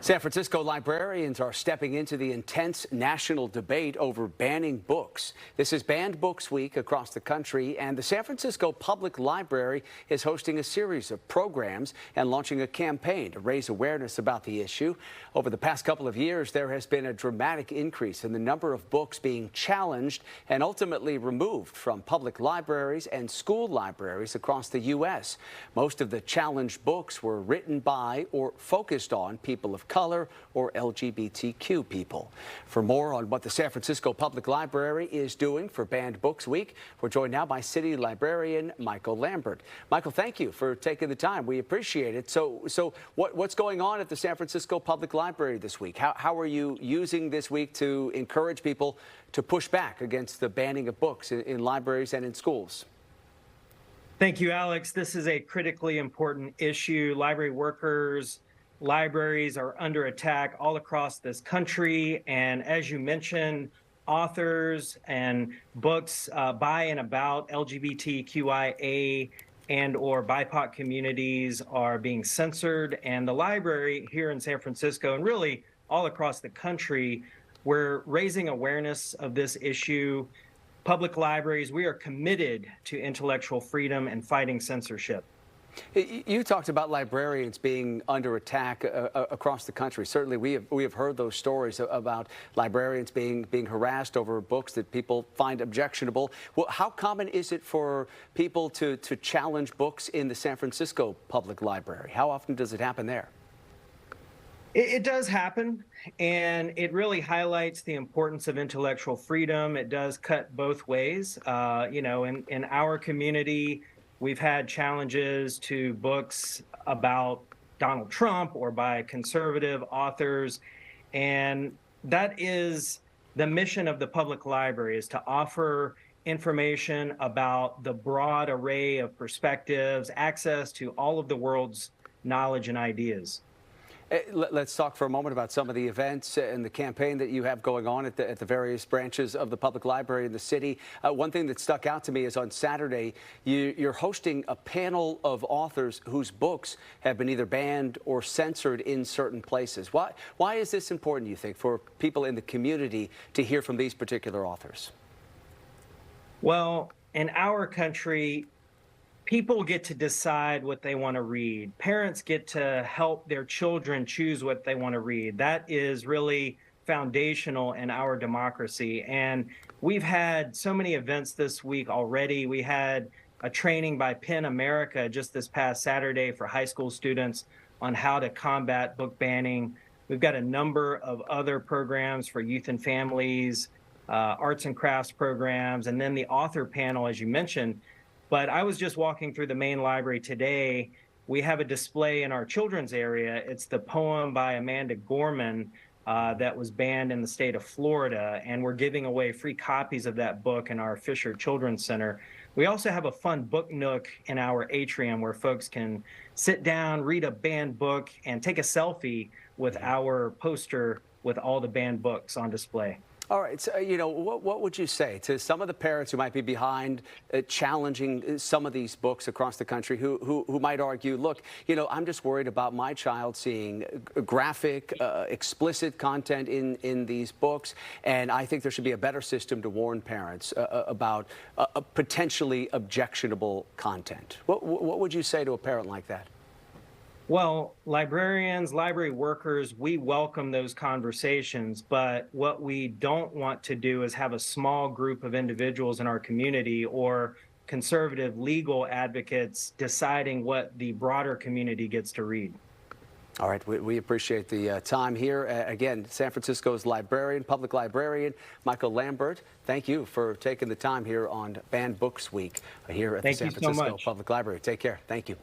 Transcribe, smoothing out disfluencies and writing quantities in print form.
San Francisco librarians are stepping into the intense national debate over banning books. This is Banned Books Week across the country, and the San Francisco Public Library is hosting a series of programs and launching a campaign to raise awareness about the issue. Over the past couple of years, there has been a dramatic increase in the number of books being challenged and ultimately removed from public libraries and school libraries across the U.S. Most of the challenged books were written by or focused on people of color or LGBTQ people. For more on what the San Francisco Public Library is doing for Banned Books Week, we're joined now by City Librarian Michael Lambert. Michael, thank you for taking the time. We appreciate it. So what's going on at the San Francisco Public Library this week? How are you using this week to encourage people to push back against the banning of books in libraries and in schools? Thank you, Alex. This is a critically important issue. Library workers, libraries are under attack all across this country. And as you mentioned, authors and books by and about LGBTQIA and or BIPOC communities are being censored. And the library here in San Francisco and really all across the country, we're raising awareness of this issue. Public libraries, we are committed to intellectual freedom and fighting censorship. You talked about librarians being under attack across the country. Certainly, we have heard those stories about librarians being harassed over books that people find objectionable. Well, how common is it for people to challenge books in the San Francisco Public Library? How often does it happen there? It does happen, and it really highlights the importance of intellectual freedom. It does cut both ways. In our community, we've had challenges to books about Donald Trump or by conservative authors, and that is the mission of the public library, is to offer information about the broad array of perspectives, access to all of the world's knowledge and ideas. Let's talk for a moment about some of the events and the campaign that you have going on at the various branches of the public library in the city. One thing that stuck out to me is on Saturday, you're hosting a panel of authors whose books have been either banned or censored in certain places. Why is this important, you think, for people in the community to hear from these particular authors? Well, in our country, people get to decide what they want to read. Parents get to help their children choose what they want to read. That is really foundational in our democracy. And we've had so many events this week already. We had a training by PEN America just this past Saturday for high school students on how to combat book banning. We've got a number of other programs for youth and families, arts and crafts programs, and then the author panel, as you mentioned. But I was just walking through the main library today. We have a display in our children's area. It's the poem by Amanda Gorman that was banned in the state of Florida, and we're giving away free copies of that book in our Fisher Children's Center. We also have a fun book nook in our atrium where folks can sit down, read a banned book, and take a selfie with our poster with all the banned books on display. All right, so, what would you say to some of the parents who might be behind challenging some of these books across the country who might argue, look, I'm just worried about my child seeing graphic, explicit content in these books, and I think there should be a better system to warn parents about potentially objectionable content. What would you say to a parent like that? Well, librarians, library workers, we welcome those conversations, but what we don't want to do is have a small group of individuals in our community or conservative legal advocates deciding what the broader community gets to read. All right, we appreciate the time here. Again, San Francisco's public librarian, Michael Lambert, thank you for taking the time here on Banned Books Week here at the San Francisco Public Library. Take care. Thank you.